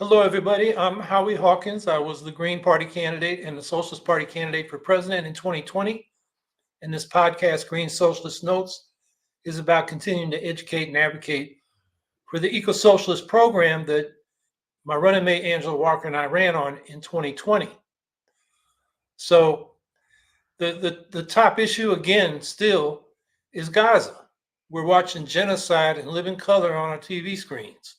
Hello, everybody. I'm Howie Hawkins. I was the Green Party candidate and the Socialist Party candidate for president in 2020. And this podcast, Green Socialist Notes, is about continuing to educate and advocate for the eco-socialist program that my running mate Angela Walker and I ran on in 2020. So the top issue again still is Gaza. We're watching genocide in living color on our TV screens.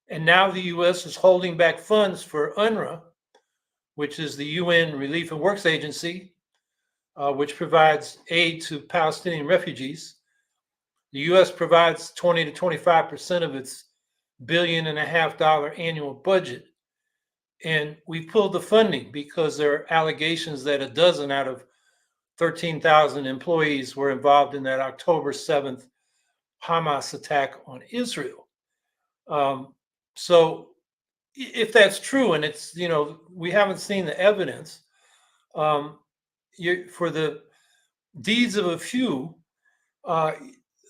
And now the U.S. is holding back funds for UNRWA, which is the UN Relief and Works Agency, which provides aid to Palestinian refugees. The U.S. provides 20 to 25% of its $1.5 billion annual budget. And we pulled the funding because there are allegations that a dozen out of 13,000 employees were involved in that October 7th Hamas attack on Israel. So if that's true, and it's, we haven't seen the evidence, for the deeds of a few, the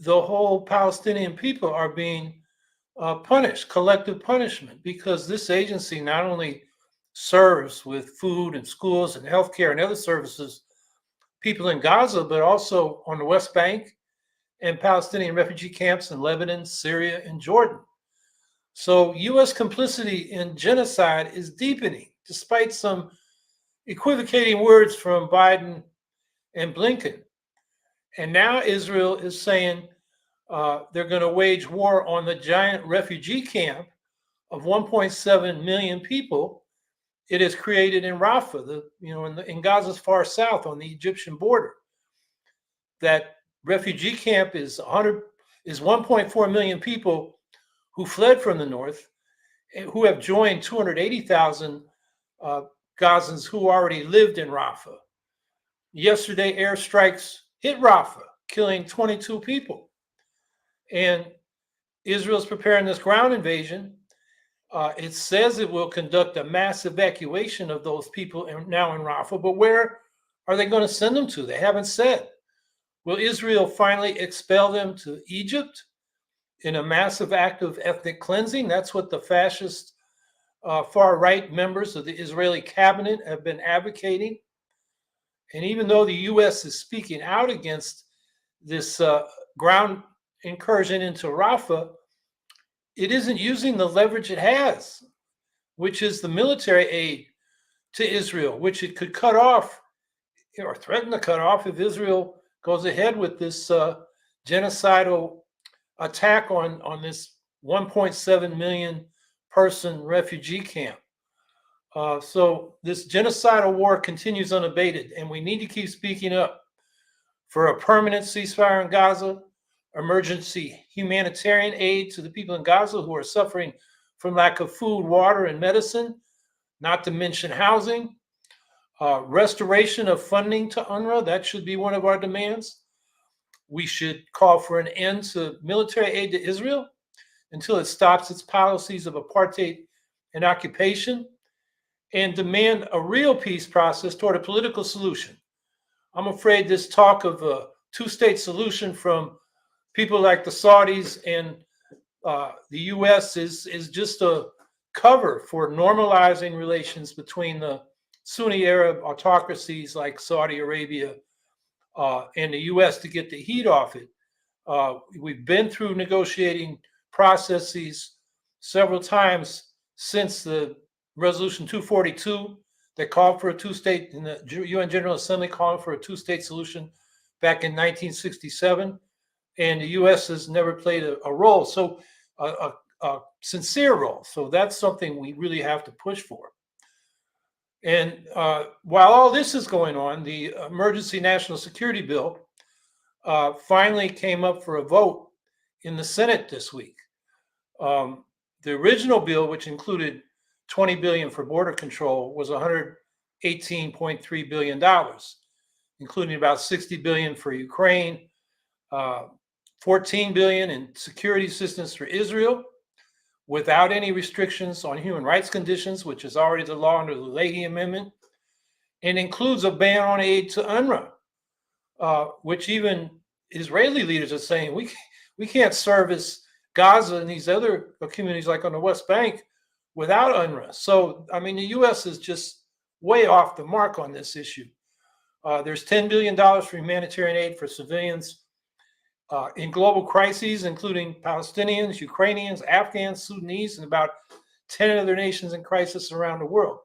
whole Palestinian people are being punished, collective punishment, because this agency not only serves with food and schools and healthcare and other services people in Gaza, but also on the West Bank and Palestinian refugee camps in Lebanon, Syria, and Jordan. So U.S. complicity in genocide is deepening, despite some equivocating words from Biden and Blinken. And now Israel is saying they're going to wage war on the giant refugee camp of 1.7 million people it has created in Rafah, in Gaza's far south on the Egyptian border. That refugee camp is 1.4 million people who fled from the north, who have joined 280,000 Gazans who already lived in Rafah. Yesterday, airstrikes hit Rafah, killing 22 people. And Israel's preparing this ground invasion. It says it will conduct a mass evacuation of those people now in Rafah, but where are they going to send them to? They haven't said. Will Israel finally expel them to Egypt in a massive act of ethnic cleansing? That's what the fascist far-right members of the Israeli cabinet have been advocating. And even though the U.S. is speaking out against this ground incursion into Rafah, it isn't using the leverage it has, which is the military aid to Israel, which it could cut off or threaten to cut off if Israel goes ahead with this genocidal attack on this 1.7 million person refugee camp. So this genocidal war continues unabated, and we need to keep speaking up for a permanent ceasefire in Gaza, emergency humanitarian aid to the people in Gaza who are suffering from lack of food, water, and medicine, not to mention housing, restoration of funding to UNRWA. That should be one of our demands. We should call for an end to military aid to Israel until it stops its policies of apartheid and occupation, and demand a real peace process toward a political solution. I'm afraid this talk of a two-state solution from people like the Saudis and the U.S. is just a cover for normalizing relations between the Sunni Arab autocracies like Saudi Arabia and the U.S. to get the heat off it. We've been through negotiating processes several times since the Resolution 242 that called for a two-state, in the UN General Assembly calling for a two-state solution back in 1967. And the U.S. has never played a role, so a sincere role. So that's something we really have to push for. And while all this is going on, the Emergency National Security Bill finally came up for a vote in the Senate this week. The original bill, which included $20 billion for border control, was $118.3 billion, including about $60 billion for Ukraine, $14 billion in security assistance for Israel, without any restrictions on human rights conditions, which is already the law under the Leahy Amendment, and includes a ban on aid to UNRWA, which even Israeli leaders are saying we can't service Gaza and these other communities like on the West Bank without UNRWA. So, I mean, the U.S. is just way off the mark on this issue. There's $10 billion for humanitarian aid for civilians in global crises, including Palestinians, Ukrainians, Afghans, Sudanese, and about 10 other nations in crisis around the world.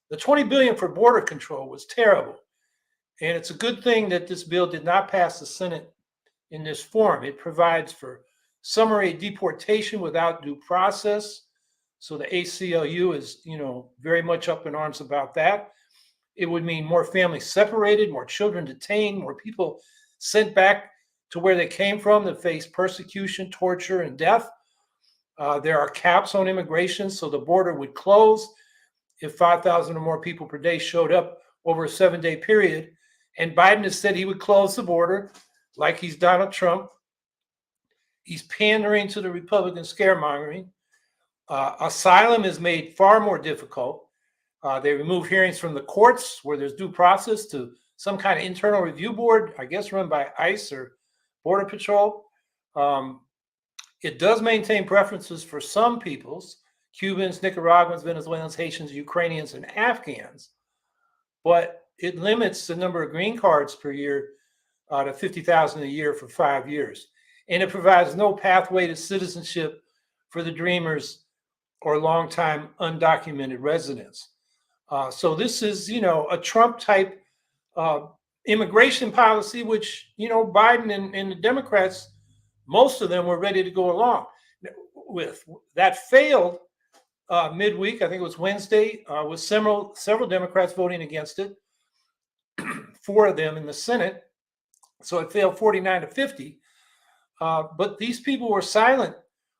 The $20 billion for border control was terrible. And it's a good thing that this bill did not pass the Senate in this form. It provides for summary deportation without due process. So the ACLU is, very much up in arms about that. It would mean more families separated, more children detained, more people sent back to where they came from that face persecution, torture, and death. There are caps on immigration, so the border would close if 5,000 or more people per day showed up over a 7-day period. And Biden has said he would close the border like he's Donald Trump. He's pandering to the Republican scaremongering. Asylum is made far more difficult. They remove hearings from the courts where there's due process to some kind of internal review board, I guess run by ICE or Border Patrol. It does maintain preferences for some peoples, Cubans, Nicaraguans, Venezuelans, Haitians, Ukrainians, and Afghans, but it limits the number of green cards per year to 50,000 a year for 5 years. And it provides no pathway to citizenship for the Dreamers or longtime undocumented residents. So this is, a Trump-type immigration policy, which, Biden and the Democrats, most of them were ready to go along with. That failed midweek, I think it was Wednesday, with several Democrats voting against it, 4 of them in the Senate. So it failed 49-50. But these people were silent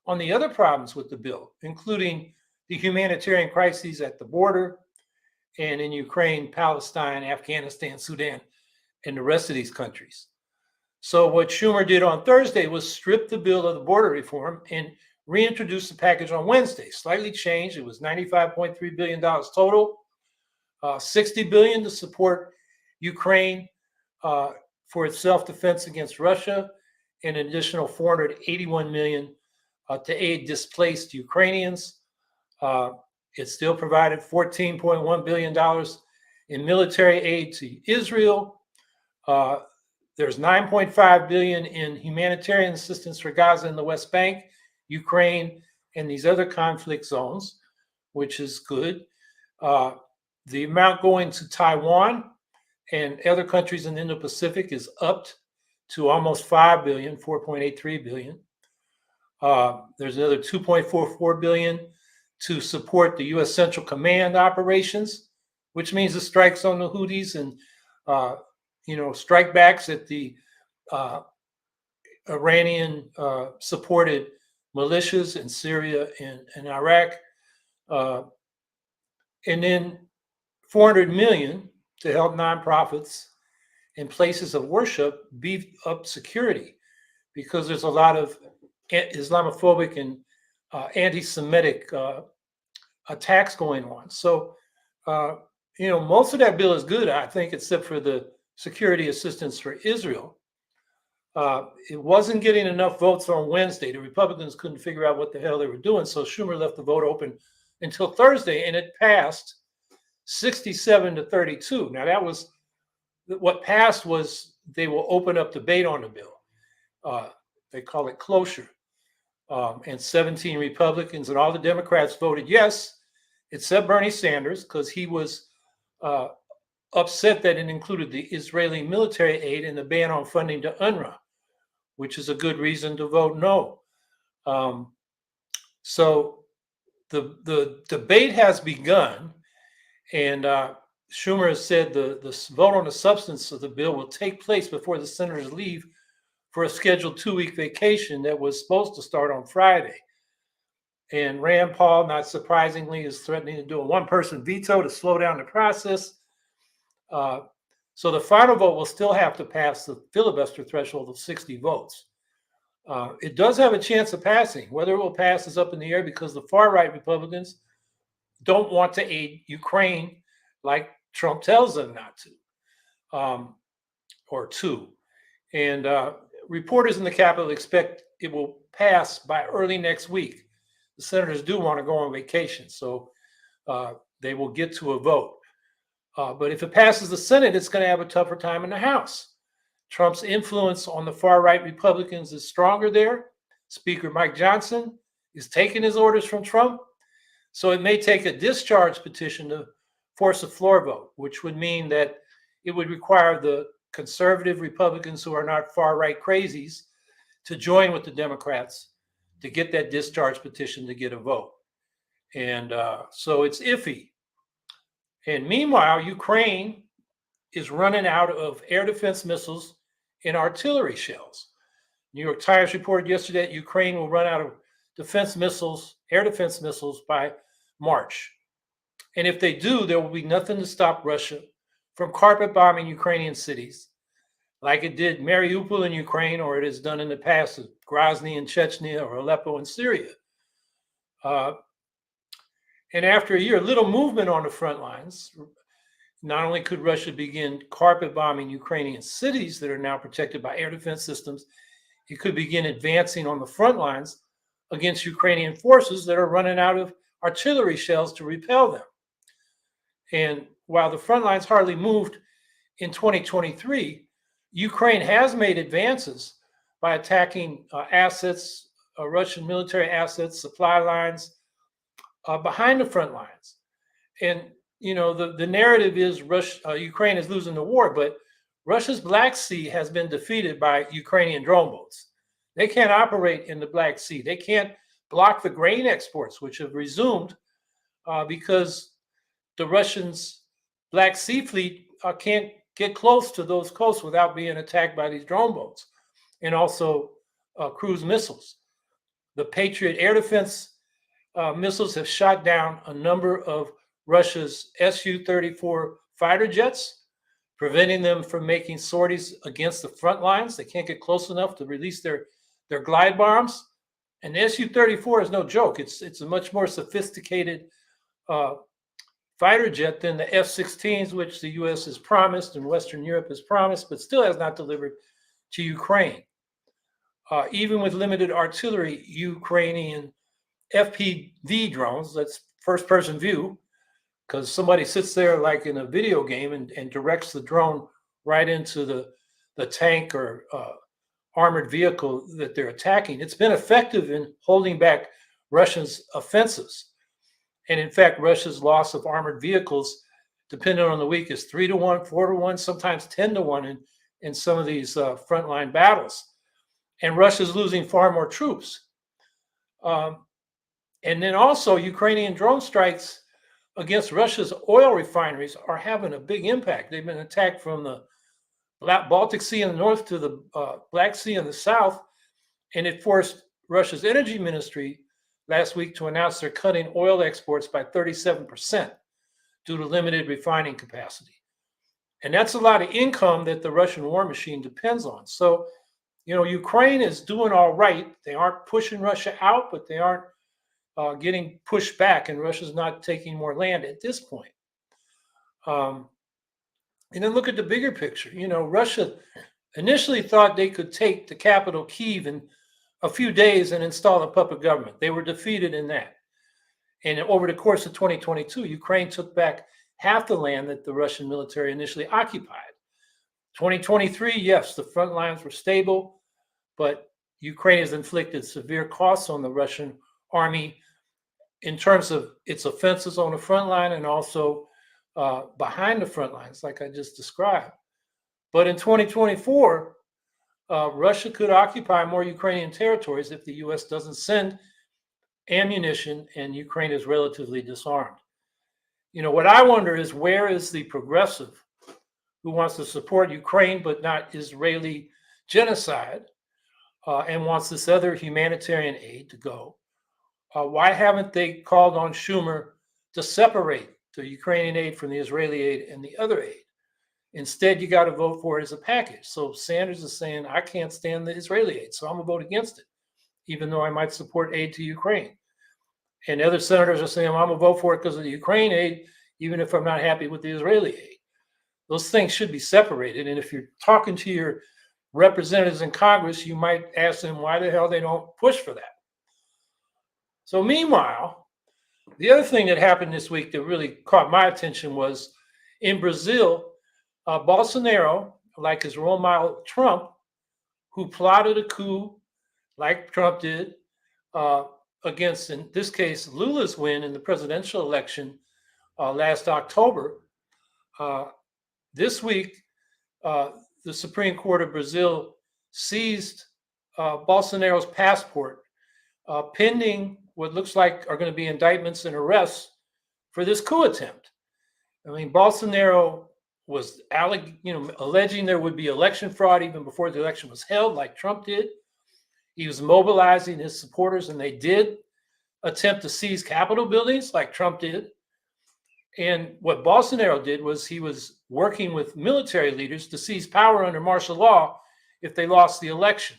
on the other problems with the bill, including the humanitarian crises at the border and in Ukraine, Palestine, Afghanistan, Sudan, and the rest of these countries. So what Schumer did on Thursday was strip the bill of the border reform and reintroduce the package on Wednesday. Slightly changed. It was $95.3 billion total, $60 billion to support Ukraine for its self-defense against Russia, and an additional $481 million to aid displaced Ukrainians. It still provided $14.1 billion in military aid to Israel. There's $9.5 billion in humanitarian assistance for Gaza and the West Bank, Ukraine, and these other conflict zones, which is good. The amount going to Taiwan and other countries in the Indo-Pacific is upped to almost $5 billion, $4.83 billion. There's another $2.44 billion to support the U.S. Central Command operations, which means the strikes on the Houthis and strikebacks at the Iranian supported militias in Syria and Iraq, and then $400 million to help nonprofits and places of worship beef up security, because there's a lot of Islamophobic and anti-Semitic attacks going on. So, most of that bill is good, I think, except for the security assistance for Israel. It wasn't getting enough votes on Wednesday. The Republicans couldn't figure out what the hell they were doing, so Schumer left the vote open until Thursday, and it passed 67-32. Now, that was what passed. Was they will open up debate on the bill. They call it cloture. And 17 Republicans and all the Democrats voted yes, except Bernie Sanders, because he was upset that it included the Israeli military aid and the ban on funding to UNRWA, which is a good reason to vote no. So the debate has begun, and Schumer has said the vote on the substance of the bill will take place before the senators leave for a scheduled 2-week vacation that was supposed to start on Friday. And Rand Paul, not surprisingly, is threatening to do a one-person veto to slow down the process. So the final vote will still have to pass the filibuster threshold of 60 votes. It does have a chance of passing. Whether it will pass is up in the air, because the far-right Republicans don't want to aid Ukraine like Trump tells them not to, or to. And reporters in the Capitol expect it will pass by early next week. the senators do want to go on vacation, so they will get to a vote. But if it passes the Senate, it's going to have a tougher time in the House. Trump's influence on the far-right Republicans is stronger there. Speaker Mike Johnson is taking his orders from Trump. So it may take a discharge petition to force a floor vote, which would mean that it would require the conservative Republicans who are not far-right crazies to join with the Democrats to get that discharge petition to get a vote. And so it's iffy. And meanwhile, Ukraine is running out of air defense missiles and artillery shells. New York Times reported yesterday that Ukraine will run out of defense missiles, air defense missiles by March. And if they do, there will be nothing to stop Russia from carpet bombing Ukrainian cities like it did Mariupol in Ukraine, or it has done in the past with Grozny in Chechnya or Aleppo in Syria. And after a year, little movement on the front lines, not only could Russia begin carpet bombing Ukrainian cities that are now protected by air defense systems, it could begin advancing on the front lines against Ukrainian forces that are running out of artillery shells to repel them. And while the front lines hardly moved in 2023, Ukraine has made advances by attacking assets, Russian military assets, supply lines behind the front lines. And you know, the narrative is Ukraine is losing the war, but Russia's Black Sea has been defeated by Ukrainian drone boats. They can't operate in the Black Sea. They can't block the grain exports, which have resumed because the Russians' Black Sea fleet can't get close to those coasts without being attacked by these drone boats and also cruise missiles. The Patriot air defense missiles have shot down a number of Russia's Su-34 fighter jets, preventing them from making sorties against the front lines. They can't get close enough to release their glide bombs. And the Su-34 is no joke. It's a much more sophisticated fighter jet than the F-16s, which the U.S. has promised and Western Europe has promised, but still has not delivered to Ukraine. Even with limited artillery, Ukrainian FPV drones, that's first-person view, because somebody sits there like in a video game and directs the drone right into the tank or armored vehicle that they're attacking. It's been effective in holding back Russia's offensives. And in fact, Russia's loss of armored vehicles, depending on the week, is 3-1, 4-1, sometimes 10-1 in some of these frontline battles. And Russia's losing far more troops. And then also Ukrainian drone strikes against Russia's oil refineries are having a big impact. They've been attacked from the Baltic Sea in the north to the Black Sea in the south, and it forced Russia's energy ministry last week to announce they're cutting oil exports by 37% due to limited refining capacity. And that's a lot of income that the Russian war machine depends on. So, you know, Ukraine is doing all right. They aren't pushing Russia out, but they aren't getting pushed back, and Russia's not taking more land at this point. And then look at the bigger picture. You know, Russia initially thought they could take the capital, Kyiv, in a few days and install a puppet government. They were defeated in that. And over the course of 2022, Ukraine took back half the land that the Russian military initially occupied. 2023, yes, the front lines were stable, but Ukraine has inflicted severe costs on the Russian army in terms of its offenses on the front line and also behind the front lines, like I just described. But in 2024, Russia could occupy more Ukrainian territories if the U.S. doesn't send ammunition and Ukraine is relatively disarmed. You know, what I wonder is, where is the progressive who wants to support Ukraine but not Israeli genocide and wants this other humanitarian aid to go? Why haven't they called on Schumer to separate the Ukrainian aid from the Israeli aid and the other aid? Instead, you got to vote for it as a package. So Sanders is saying, I can't stand the Israeli aid, so I'm going to vote against it, even though I might support aid to Ukraine. And other senators are saying, I'm going to vote for it because of the Ukraine aid, even if I'm not happy with the Israeli aid. Those things should be separated. And if you're talking to your representatives in Congress, you might ask them why the hell they don't push for that. So meanwhile, the other thing that happened this week that really caught my attention was in Brazil, Bolsonaro, like his role model Trump, who plotted a coup like Trump did uh, against, in this case, Lula's win in the presidential election last October. Uh, this week, uh, the Supreme Court of Brazil seized Bolsonaro's passport, pending what looks like are going to be indictments and arrests for this coup attempt. I mean, Bolsonaro was alleging there would be election fraud even before the election was held, like Trump did. He was mobilizing his supporters, and they did attempt to seize Capitol buildings, like Trump did. And what Bolsonaro did was he was working with military leaders to seize power under martial law if they lost the election.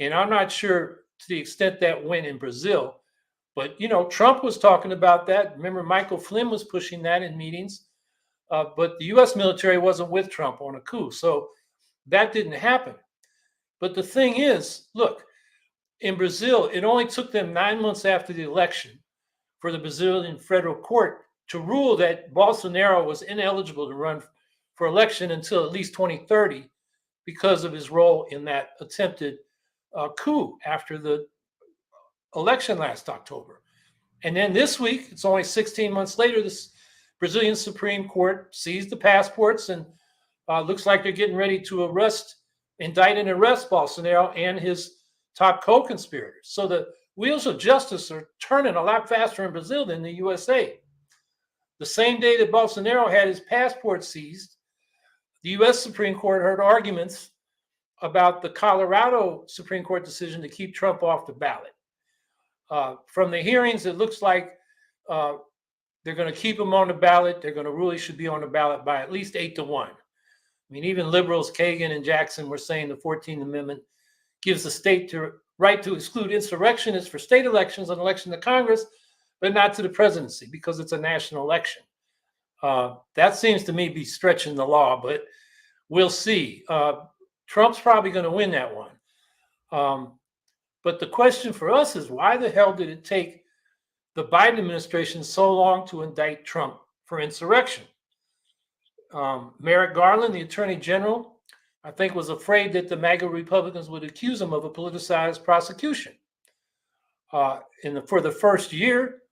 And I'm not sure to the extent that went in Brazil, but Trump was talking about that. Remember, Michael Flynn was pushing that in meetings, but the U.S. military wasn't with Trump on a coup, so that didn't happen. But the thing is, look, in Brazil, it only took them 9 months after the election for the Brazilian federal court to rule that Bolsonaro was ineligible to run for election until at least 2030 because of his role in that attempted coup after the election last October. And then this week, it's only 16 months later, this Brazilian Supreme Court seized the passports and looks like they're getting ready to indict and arrest Bolsonaro and his top co-conspirators. So the wheels of justice are turning a lot faster in Brazil than the USA. The same day that Bolsonaro had his passport seized, the U.S. Supreme Court heard arguments about the Colorado Supreme Court decision to keep Trump off the ballot. From the hearings, it looks like they're going to keep him on the ballot. They're going to rule he should be on the ballot by at least 8-1. I mean, even liberals, Kagan and Jackson, were saying the 14th Amendment gives the state the right to exclude insurrectionists for state elections and election to Congress, but not to the presidency because it's a national election. That seems to me be stretching the law, but we'll see. Trump's probably going to win that one. But the question for us is, why the hell did it take the Biden administration so long to indict Trump for insurrection? Merrick Garland, the attorney general, I think was afraid that the MAGA Republicans would accuse him of a politicized prosecution. For the first year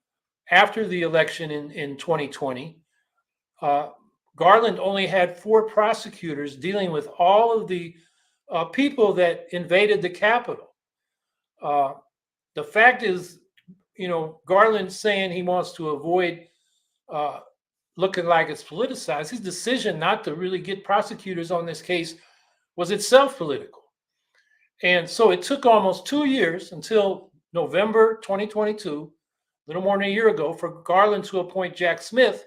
after the election in 2020, Garland only had 4 prosecutors dealing with all of the people that invaded the Capitol. The fact is, Garland saying he wants to avoid looking like it's politicized. His decision not to really get prosecutors on this case was itself political. And so it took almost 2 years until November 2022, a little more than a year ago, for Garland to appoint Jack Smith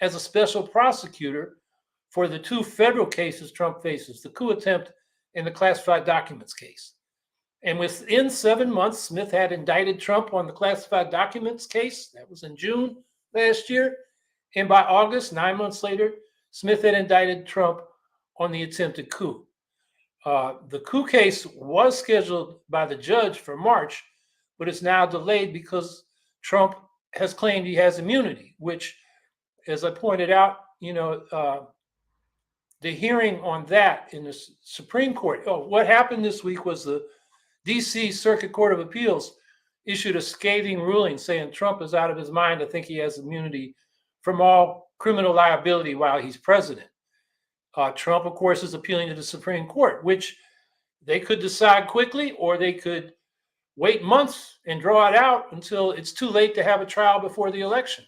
as a special prosecutor for the 2 federal cases Trump faces, the coup attempt and the classified documents case. And within 7 months, Smith had indicted Trump on the classified documents case. That was in June last year. And by August, 9 months later, Smith had indicted Trump on the attempted coup. The coup case was scheduled by the judge for March, but it's now delayed because Trump has claimed he has immunity, which, as I pointed out, the hearing on that in the Supreme Court. What happened this week was the D.C. Circuit Court of Appeals issued a scathing ruling saying Trump is out of his mind to think he has immunity from all criminal liability while he's president. Trump, of course, is appealing to the Supreme Court, which they could decide quickly, or they could wait months and draw it out until it's too late to have a trial before the election.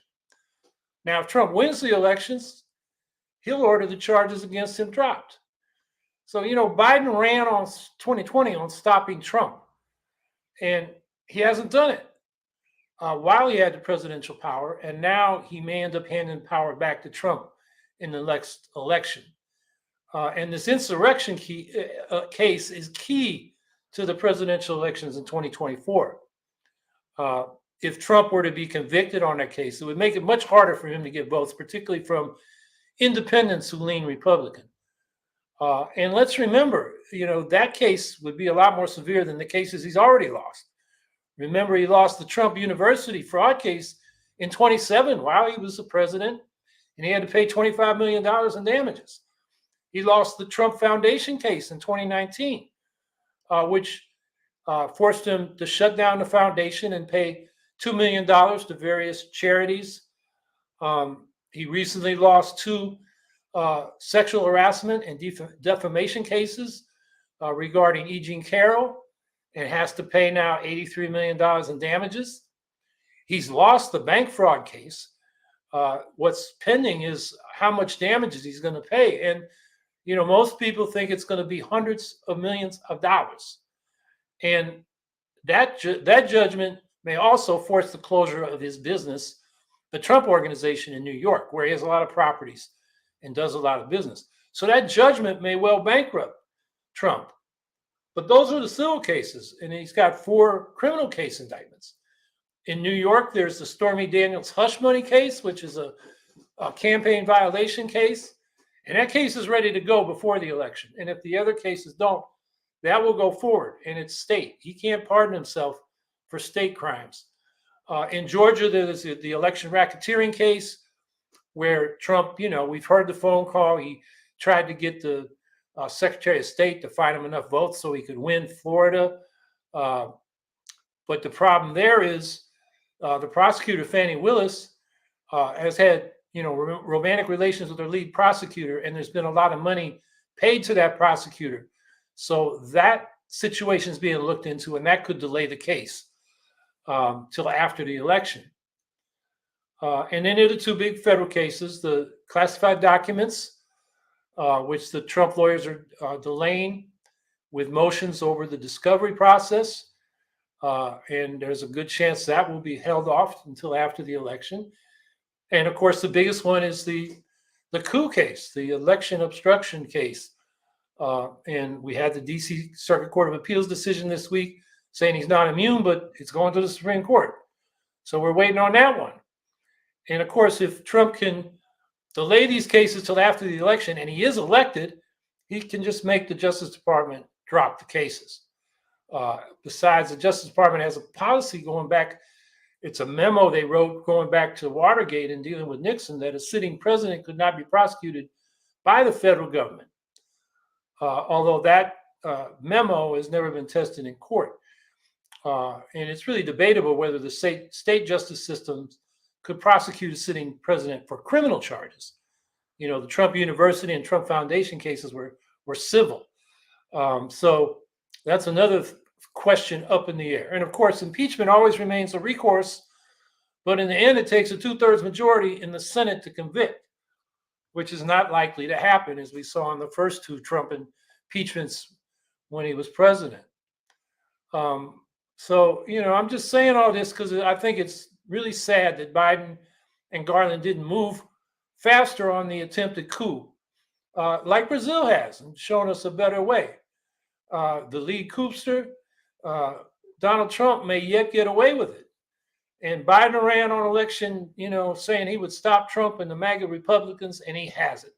Now, if Trump wins the elections, he'll order the charges against him dropped. So, Biden ran on 2020 on stopping Trump, and he hasn't done it while he had the presidential power, and now he may end up handing power back to Trump in the next election. And this insurrection case is key to the presidential elections in 2024. If Trump were to be convicted on that case, it would make it much harder for him to get votes, particularly from independents who lean Republican. And let's remember, that case would be a lot more severe than the cases he's already lost. Remember, he lost the Trump University fraud case in 27 while he was the president, and he had to pay $25 million in damages. He lost the Trump Foundation case in 2019, which forced him to shut down the foundation and pay $2 million to various charities. He recently lost two sexual harassment and defamation cases regarding E. Jean Carroll, and has to pay now $83 million in damages. He's lost the bank fraud case. What's pending is how much damages he's going to pay. And, most people think it's going to be hundreds of millions of dollars. And that judgment may also force the closure of his business, the Trump Organization in New York, where he has a lot of properties and does a lot of business. So that judgment may well bankrupt Trump. But those are the civil cases, and he's got 4 criminal case indictments. In New York, there's the Stormy Daniels hush money case, which is a campaign violation case. And that case is ready to go before the election. And if the other cases don't, that will go forward, and it's state. He can't pardon himself for state crimes. In Georgia, there's the election racketeering case where Trump, we've heard the phone call. He tried to get the Secretary of State to find him enough votes so he could win Florida. But the problem there is the prosecutor, Fannie Willis, has had, romantic relations with her lead prosecutor, and there's been a lot of money paid to that prosecutor. So that situation is being looked into, and that could delay the case till after the election. And then there are the 2 big federal cases, the classified documents, which the Trump lawyers are delaying with motions over the discovery process. And there's a good chance that will be held off until after the election. And of course, the biggest one is the coup case, the election obstruction case. And we had the DC Circuit Court of Appeals decision this week saying he's not immune, but it's going to the Supreme Court. So we're waiting on that one. And of course, if Trump can delay these cases till after the election and he is elected, he can just make the Justice Department drop the cases. Besides, the Justice Department has a policy going back. It's a memo they wrote going back to Watergate and dealing with Nixon that a sitting president could not be prosecuted by the federal government. Although that memo has never been tested in court. And it's really debatable whether the state justice systems could prosecute a sitting president for criminal charges. The Trump University and Trump Foundation cases were civil. So that's another question up in the air. And of course, impeachment always remains a recourse, but in the end, it takes a 2/3 majority in the Senate to convict, which is not likely to happen, as we saw in the first 2 Trump impeachments when he was president. So, I'm just saying all this because I think it's really sad that Biden and Garland didn't move faster on the attempted coup, like Brazil has, and shown us a better way. The lead coupster, Donald Trump, may yet get away with it. And Biden ran on election, saying he would stop Trump and the MAGA Republicans, and he hasn't.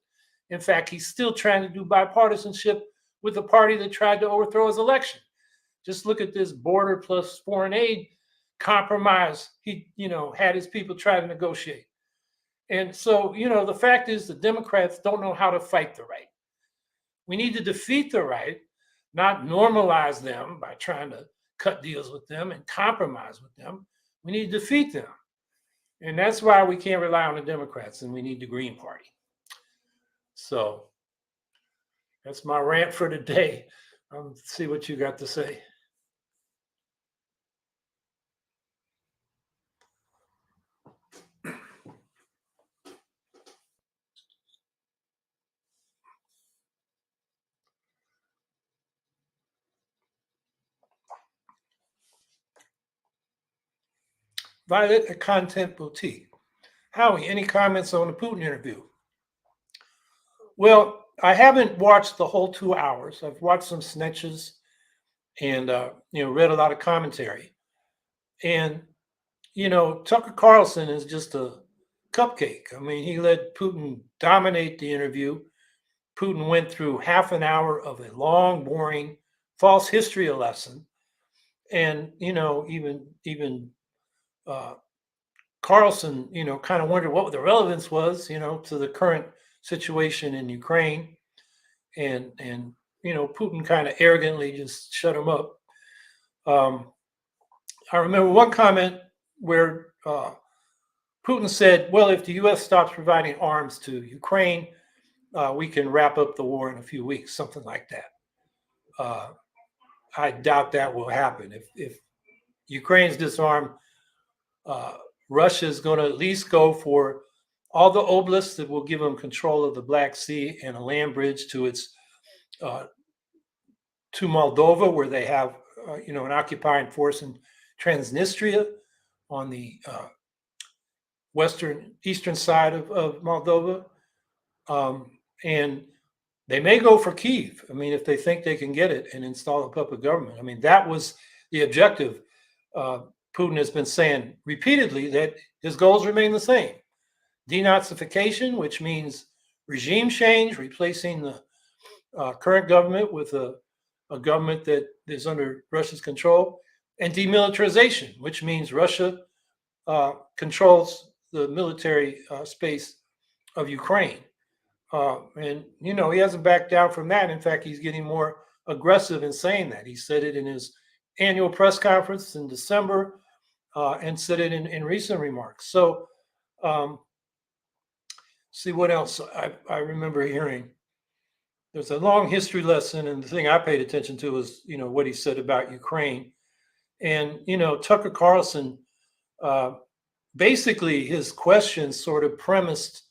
In fact, he's still trying to do bipartisanship with the party that tried to overthrow his election. Just look at this border plus foreign aid compromise he, had his people try to negotiate. And so, the fact is the Democrats don't know how to fight the right. We need to defeat the right, not normalize them by trying to cut deals with them and compromise with them. We need to defeat them. And that's why we can't rely on the Democrats, and we need the Green Party. So that's my rant for today. Let's see what you got to say. Violet, a content boutique. Howie, any comments on the Putin interview? Well, I haven't watched the whole 2 hours. I've watched some snitches and, read a lot of commentary. And, Tucker Carlson is just a cupcake. I mean, he let Putin dominate the interview. Putin went through half an hour of a long, boring, false history lesson. And even Carlson, kind of wondered what the relevance was, to the current situation in Ukraine, and Putin kind of arrogantly just shut him up. I remember one comment where Putin said, "Well, if the U.S. stops providing arms to Ukraine, we can wrap up the war in a few weeks," something like that. Uh, I doubt that will happen. If Ukraine's disarmed, uh, Russia is going to at least go for all the oblasts that will give them control of the Black Sea and a land bridge uh, to Moldova, where they have an occupying force in Transnistria on the eastern side of Moldova, and they may go for Kyiv. I mean, if they think they can get it and install a puppet government. I mean, that was the objective. Putin has been saying repeatedly that his goals remain the same: denazification, which means regime change, replacing the current government with a government that is under Russia's control, and demilitarization, which means Russia controls the military space of Ukraine. And he hasn't backed down from that. In fact, he's getting more aggressive in saying that. He said it in his annual press conference in December, and said it in recent remarks. So, see what else I remember hearing. There's a long history lesson, and the thing I paid attention to was what he said about Ukraine. And Tucker Carlson, basically his questions sort of premised,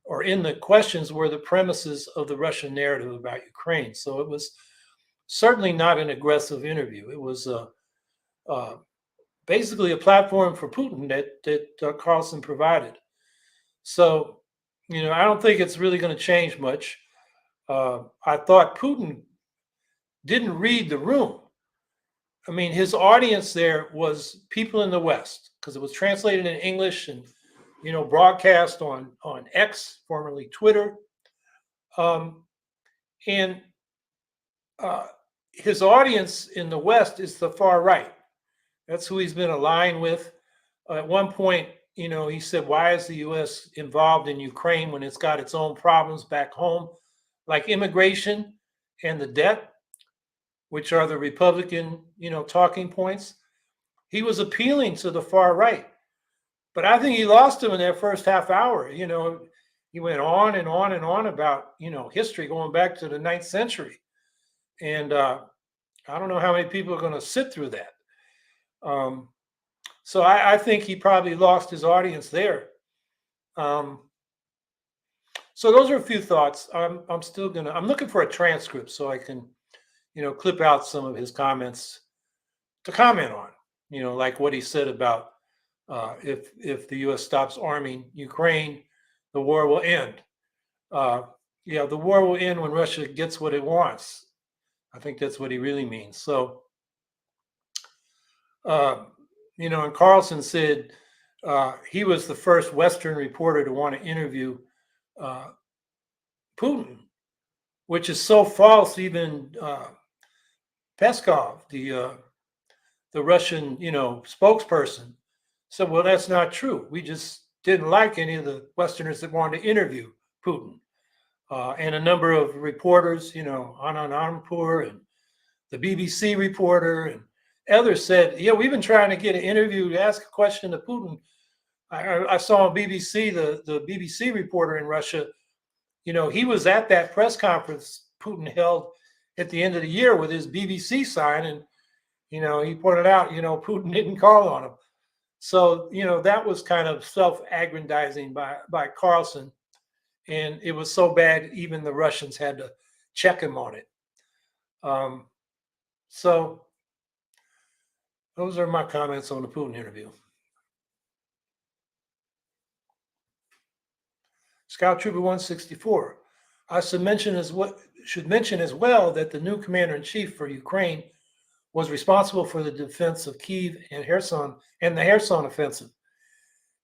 or in the questions were the premises of the Russian narrative about Ukraine. So it was certainly not an aggressive interview. It was basically a platform for Putin that Carlson provided. So, I don't think it's really going to change much. I thought Putin didn't read the room. I mean, his audience there was people in the West, because it was translated in English and broadcast on X, formerly Twitter, and his audience in the West is the far right. That's who he's been aligned with. At one point, he said, "Why is the U.S. involved in Ukraine when it's got its own problems back home, like immigration and the debt, which are the Republican, talking points?" He was appealing to the far right. But I think he lost him in that first half hour. He went on and on and on about, history going back to the 9th century. And I don't know how many people are going to sit through that. So I think he probably lost his audience there. So those are a few thoughts. I'm looking for a transcript so I can, clip out some of his comments to comment on, like what he said about if the U.S. stops arming Ukraine, the war will end. The war will end when Russia gets what it wants. I think that's what he really means. So, and Carlson said he was the first Western reporter to want to interview Putin, which is so false. Even Peskov, the Russian, spokesperson, said, "Well, that's not true. We just didn't like any of the Westerners that wanted to interview Putin." And a number of reporters, Anand Anandpur and the BBC reporter and others said, "Yeah, we've been trying to get an interview to ask a question to Putin." I saw on BBC, the BBC reporter in Russia, he was at that press conference Putin held at the end of the year with his BBC sign, and he pointed out, Putin didn't call on him. So that was kind of self-aggrandizing by Carlson, and it was so bad even the Russians had to check him on it. So those are my comments on the Putin interview. Scout Trooper 164. I should mention as well that the new commander in chief for Ukraine was responsible for the defense of Kyiv and Kherson and the Kherson offensive,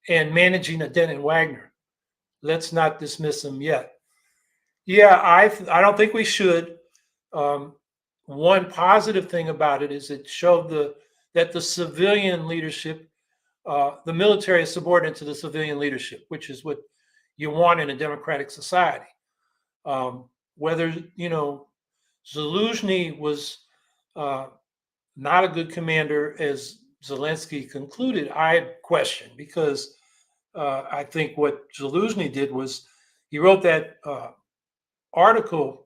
and managing Aden and Wagner. Let's not dismiss him yet. Yeah, I don't think we should. One positive thing about it is it showed the that the civilian leadership, the military is subordinate to the civilian leadership, which is what you want in a democratic society. Whether, Zaluzhny was uh, not a good commander, as Zelensky concluded, I question, because I think what Zaluzhny did was he wrote that article.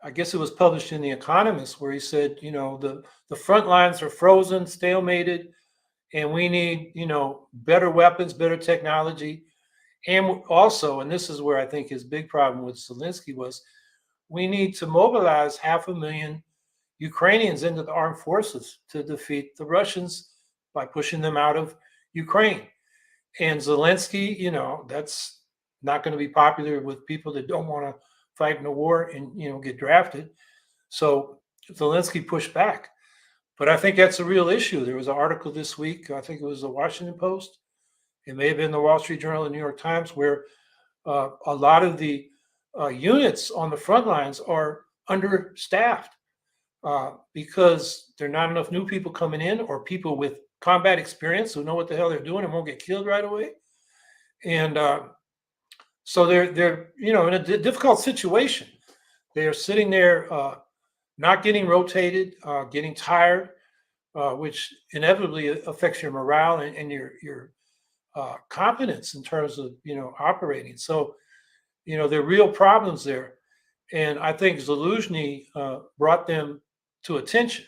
I guess it was published in The Economist, where he said, the front lines are frozen, stalemated, and we need, better weapons, better technology. And also, and this is where I think his big problem with Zelensky was, we need to mobilize 500,000 Ukrainians into the armed forces to defeat the Russians by pushing them out of Ukraine. And Zelensky, that's not going to be popular with people that don't want to fight in a war and, get drafted. So Zelensky pushed back. But I think that's a real issue. There was an article this week, I think it was the Washington Post, it may have been the Wall Street Journal, the New York Times, where a lot of the units on the front lines are understaffed because there are not enough new people coming in, or people with combat experience who know what the hell they're doing and won't get killed right away. And so they're in a difficult situation. They're sitting there not getting rotated, getting tired, which inevitably affects your morale and your competence in terms of operating. So there are real problems there, and I think Zaluzhny brought them to attention.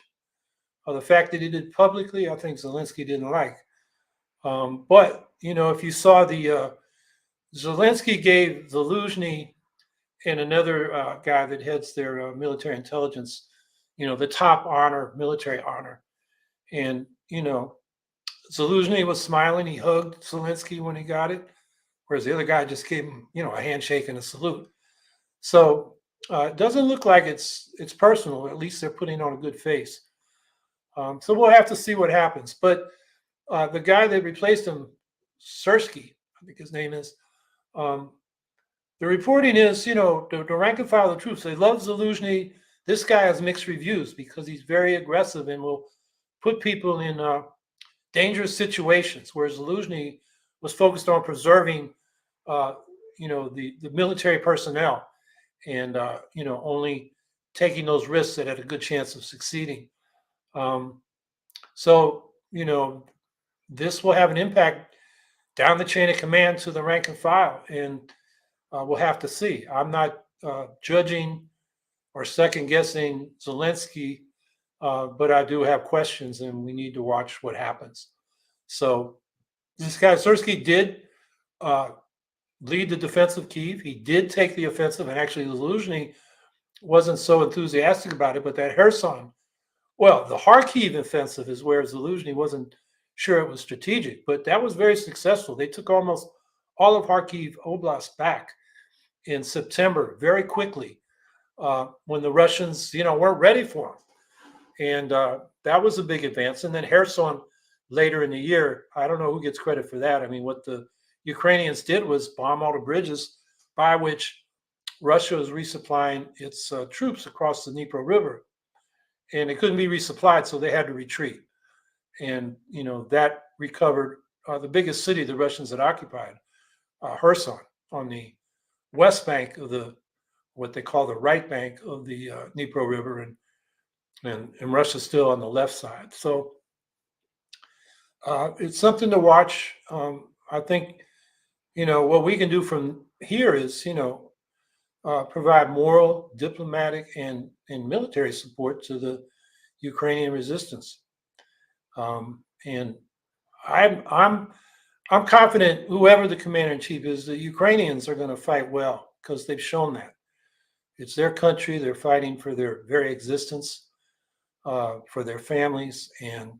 The fact that he did publicly, I think Zelensky didn't like. But if you saw the Zelensky gave Zaluzhny and another guy that heads their military intelligence, the top honor, military honor, and Zaluzhny was smiling. He hugged Zelensky when he got it, whereas the other guy just gave him, a handshake and a salute. So it doesn't look like it's personal. At least they're putting on a good face. So we'll have to see what happens. But the guy that replaced him, Sersky, I think his name is, the reporting is, the rank and file of the troops, they love Zaluzhny. This guy has mixed reviews because he's very aggressive and will put people in dangerous situations, whereas Zaluzhny was focused on preserving, the military personnel and, only taking those risks that had a good chance of succeeding. So, this will have an impact down the chain of command to the rank and file, and we'll have to see. I'm not judging or second guessing Zelensky, but I do have questions, and we need to watch what happens. So this guy Sersky did lead the defense of Kyiv. He did take the offensive, and actually Zaluzhny wasn't so enthusiastic about it. But that Kherson, well, the Kharkiv offensive is where Zaluzhny wasn't sure it was strategic, but that was very successful. They took almost all of Kharkiv Oblast back in September very quickly when the Russians, weren't ready for them. And that was a big advance. And then Kherson later in the year, I don't know who gets credit for that. I mean, what the Ukrainians did was bomb all the bridges by which Russia was resupplying its troops across the Dnipro River. And it couldn't be resupplied, so they had to retreat. And, that recovered the biggest city the Russians had occupied, Kherson, on the west bank of what they call the right bank of the Dnipro River, and Russia's still on the left side. So it's something to watch. I think, what we can do from here is, provide moral, diplomatic, and military support to the Ukrainian resistance. And I'm confident, whoever the commander in chief is, the Ukrainians are going to fight well because they've shown that. It's their country. They're fighting for their very existence, for their families, and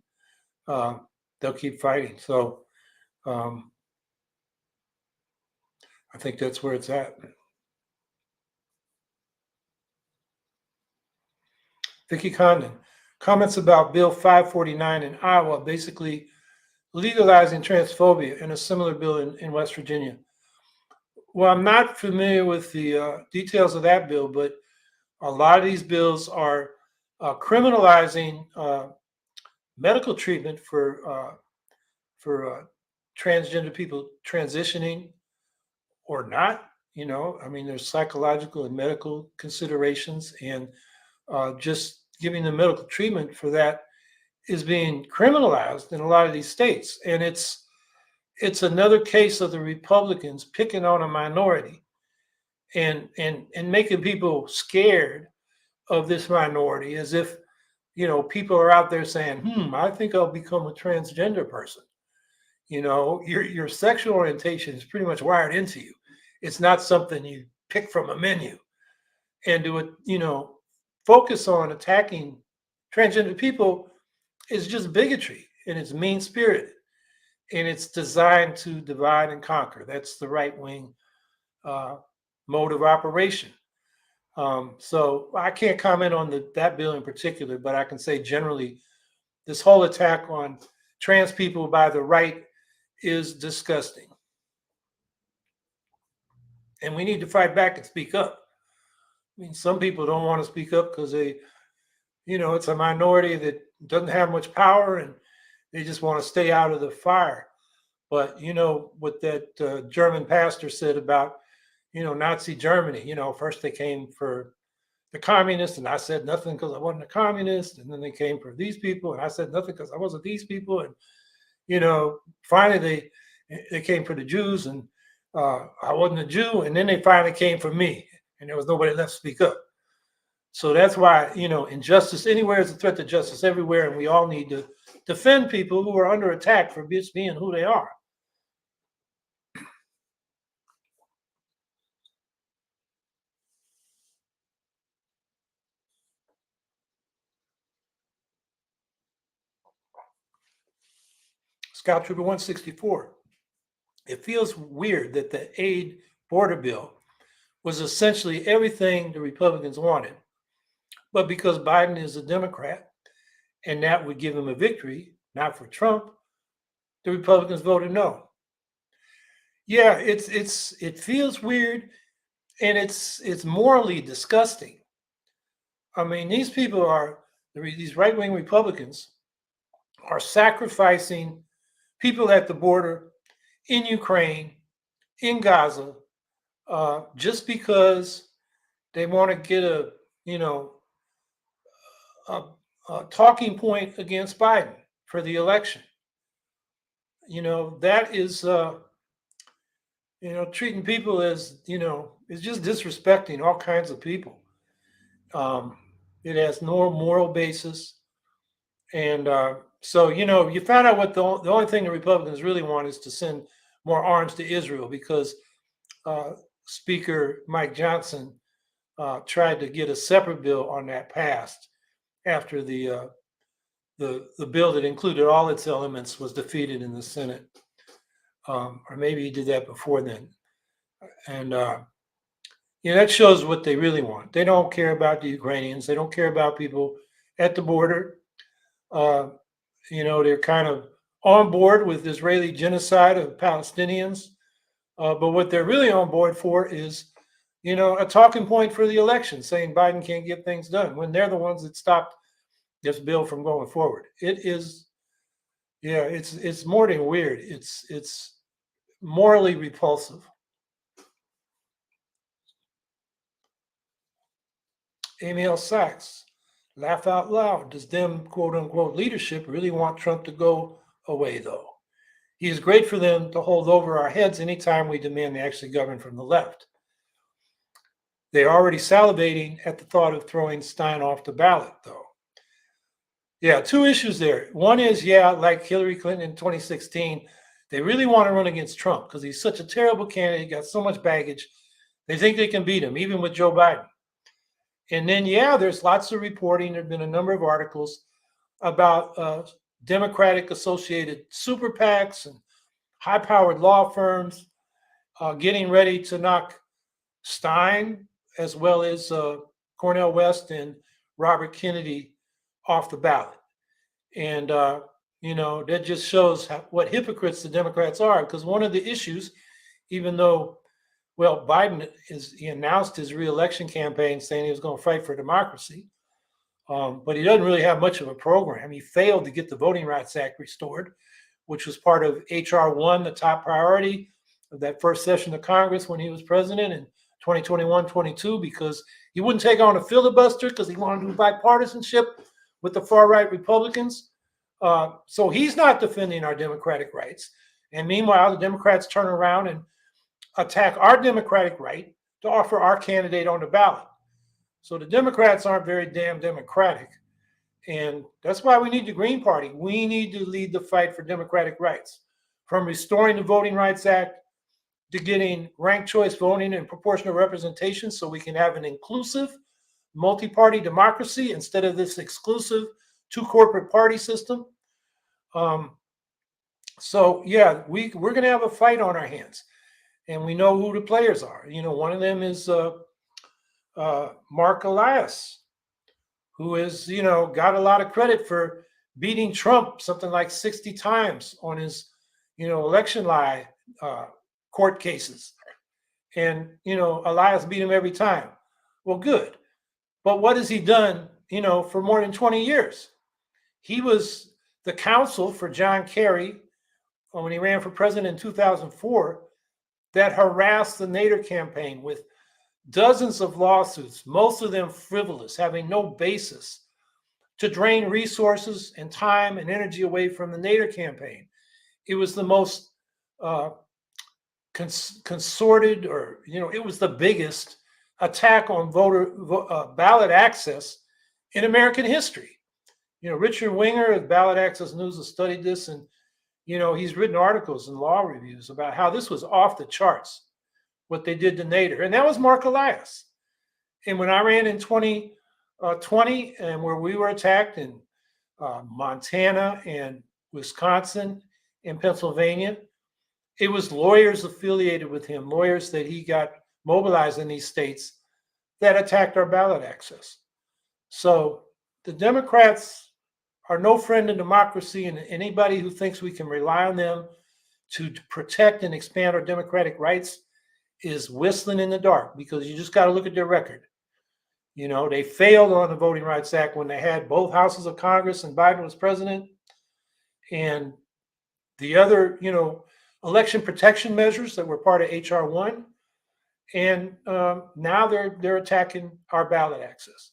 they'll keep fighting. So I think that's where it's at. Vicky Condon, comments about Bill 549 in Iowa, basically legalizing transphobia, and a similar bill in West Virginia. Well, I'm not familiar with the details of that bill, but a lot of these bills are criminalizing medical treatment for transgender people transitioning or not. I mean, there's psychological and medical considerations, and just giving them medical treatment for that is being criminalized in a lot of these states, and it's another case of the Republicans picking on a minority and making people scared of this minority, as if people are out there saying, I think I'll become a transgender person. Your sexual orientation is pretty much wired into you. It's not something you pick from a menu. And to focus on attacking transgender people is just bigotry, and it's mean spirited, and it's designed to divide and conquer. That's the right wing uh, mode of operation. So I can't comment on that bill in particular, but I can say generally, this whole attack on trans people by the right is disgusting, and we need to fight back and speak up. I mean, some people don't want to speak up because it's a minority that doesn't have much power, and they just want to stay out of the fire. But what that German pastor said about Nazi Germany. First they came for the communists, and I said nothing because I wasn't a communist, and then they came for these people, and I said nothing because I wasn't these people, and finally they came for the Jews, and I wasn't a Jew, and then they finally came for me, and there was nobody left to speak up. So that's why injustice anywhere is a threat to justice everywhere, and we all need to defend people who are under attack for just being who they are. Scout Trooper 164. It feels weird that the aid border bill was essentially everything the Republicans wanted. But because Biden is a Democrat and that would give him a victory, not for Trump, the Republicans voted no. Yeah, it feels weird, and it's morally disgusting. I mean, these right-wing Republicans are sacrificing people at the border in Ukraine, in Gaza, just because they want to get a, a talking point against Biden for the election. That is treating people as is just disrespecting all kinds of people. It has no moral basis, and so you found out what the only thing the Republicans really want is to send more arms to Israel, because uh, Speaker Mike Johnson tried to get a separate bill on that passed after the bill that included all its elements was defeated in the Senate, or maybe he did that before then. And that shows what they really want. They don't care about the Ukrainians. They don't care about people at the border. Uh, they're kind of on board with Israeli genocide of Palestinians. But what they're really on board for is, a talking point for the election, saying Biden can't get things done when they're the ones that stopped this bill from going forward. It is, yeah, it's more than weird. It's morally repulsive. Emil Sachs, laugh out loud. Does them quote unquote leadership really want Trump to go away, though? He is great for them to hold over our heads anytime we demand they actually govern from the left. They're already salivating at the thought of throwing Stein off the ballot, though. Yeah, two issues there. One is, like Hillary Clinton in 2016, they really want to run against Trump because he's such a terrible candidate, got so much baggage. They think they can beat him, even with Joe Biden. And then, there's lots of reporting. There have been a number of articles about Democratic associated super PACs and high powered law firms getting ready to knock Stein, as well as Cornel West and Robert Kennedy, off the ballot. And, that just shows what hypocrites the Democrats are. Because one of the issues, even though, Biden he announced his reelection campaign saying he was going to fight for democracy. but he doesn't really have much of a program. He failed to get the Voting Rights Act restored, which was part of H.R. 1, the top priority of that first session of Congress when he was president in 2021-22, because he wouldn't take on a filibuster because he wanted to do bipartisanship with the far-right Republicans. So he's not defending our democratic rights. And meanwhile, the Democrats turn around and attack our democratic right to offer our candidate on the ballot. So the Democrats aren't very damn democratic. And that's why we need the Green Party. We need to lead the fight for democratic rights, from restoring the Voting Rights Act to getting ranked choice voting and proportional representation so we can have an inclusive multi-party democracy instead of this exclusive two corporate party system. So yeah, we're going to have a fight on our hands, and we know who the players are. One of them is Mark Elias, who has, got a lot of credit for beating Trump something like 60 times on his, election lie court cases. And, Elias beat him every time. Well, good. But what has he done, for more than 20 years? He was the counsel for John Kerry when he ran for president in 2004 that harassed the Nader campaign with dozens of lawsuits, most of them frivolous, having no basis, to drain resources and time and energy away from the Nader campaign. It was the most consorted, or, it was the biggest attack on ballot access in American history. Richard Winger of Ballot Access News has studied this, and, he's written articles and law reviews about how this was off the charts, what they did to Nader. And that was Mark Elias. And when I ran in 2020, and where we were attacked in Montana and Wisconsin and Pennsylvania, it was lawyers affiliated with him, lawyers that he got mobilized in these states, that attacked our ballot access. So the Democrats are no friend of democracy, and anybody who thinks we can rely on them to protect and expand our democratic rights is whistling in the dark, because you just got to look at their record. They failed on the Voting Rights Act when they had both houses of Congress and Biden was president. And the other, election protection measures that were part of H.R. 1. And now they're attacking our ballot access,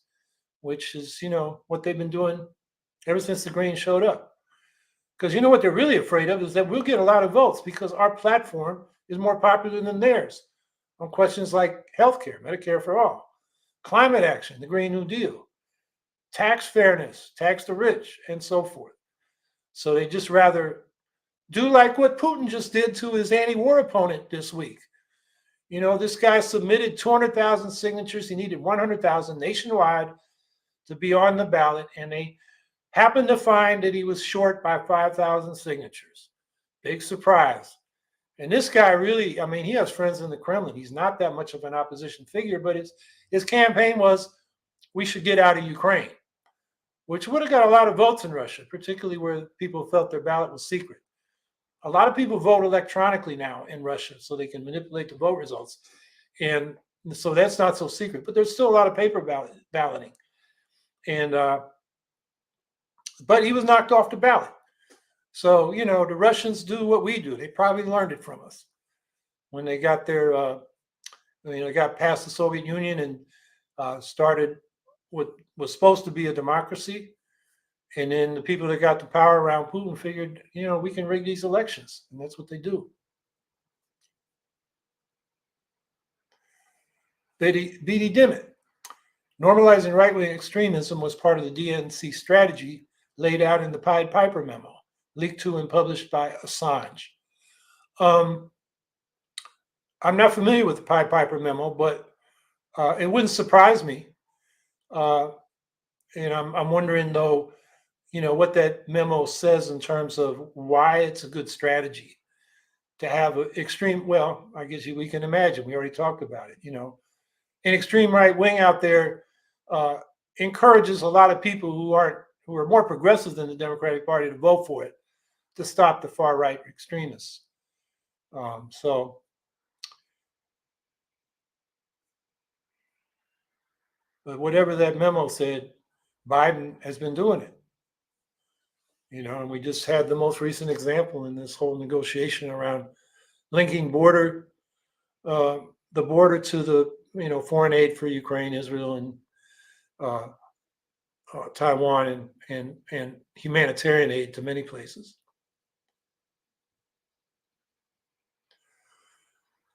which is, what they've been doing ever since the Greens showed up. Because what they're really afraid of is that we'll get a lot of votes because our platform is more popular than theirs on questions like healthcare, Medicare for all, climate action, the Green New Deal, tax fairness, tax the rich, and so forth. So they just rather do like what Putin just did to his anti-war opponent this week. This guy submitted 200,000 signatures. He needed 100,000 nationwide to be on the ballot, and they happened to find that he was short by 5,000 signatures. Big surprise. And this guy really, he has friends in the Kremlin. He's not that much of an opposition figure, but his campaign was, we should get out of Ukraine, which would have got a lot of votes in Russia, particularly where people felt their ballot was secret. A lot of people vote electronically now in Russia, so they can manipulate the vote results. And so that's not so secret, but there's still a lot of paper balloting. And but he was knocked off the ballot. So, the Russians do what we do. They probably learned it from us when they got their, got past the Soviet Union and started what was supposed to be a democracy. And then the people that got the power around Putin figured, we can rig these elections. And that's what they do. Beatty Dimmitt. Normalizing right-wing extremism was part of the DNC strategy laid out in the Pied Piper memo, leaked to and published by Assange. I'm not familiar with the Pied Piper memo, but it wouldn't surprise me. And I'm wondering, though, what that memo says in terms of why it's a good strategy to have an extreme, well, I guess we can imagine, we already talked about it, an extreme right wing out there encourages a lot of people who are more progressive than the Democratic Party to vote for it, to stop the far right extremists. But whatever that memo said, Biden has been doing it. And we just had the most recent example in this whole negotiation around linking uh, the border to the foreign aid for Ukraine, Israel, and uh, Taiwan, and humanitarian aid to many places.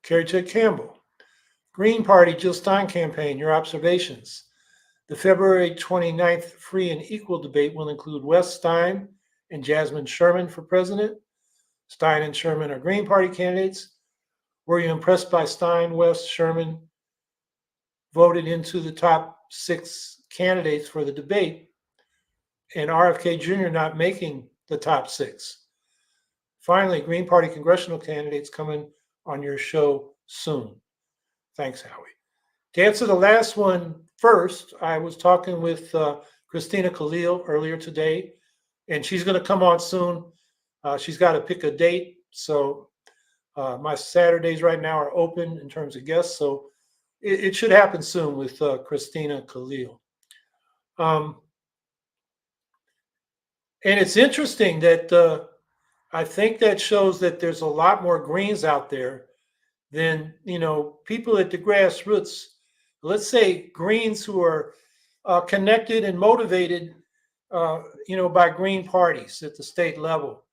Carrie J. Campbell, Green Party Jill Stein campaign, your observations. The February 29th free and equal debate will include Wes Stein and Jasmine Sherman for president. Stein and Sherman are Green Party candidates. Were you impressed by Stein, West, Sherman voted into the top 6 candidates for the debate, and RFK Jr. not making the top 6? Finally, Green Party congressional candidates coming on your show soon. Thanks, Howie. To answer the last one first, I was talking with Christina Khalil earlier today, and she's going to come on soon. She's got to pick a date. So my Saturdays right now are open in terms of guests. So it should happen soon with Christina Khalil. And it's interesting that I think that shows that there's a lot more Greens out there than people at the grassroots. Let's say Greens who are connected and motivated, by Green parties at the state level,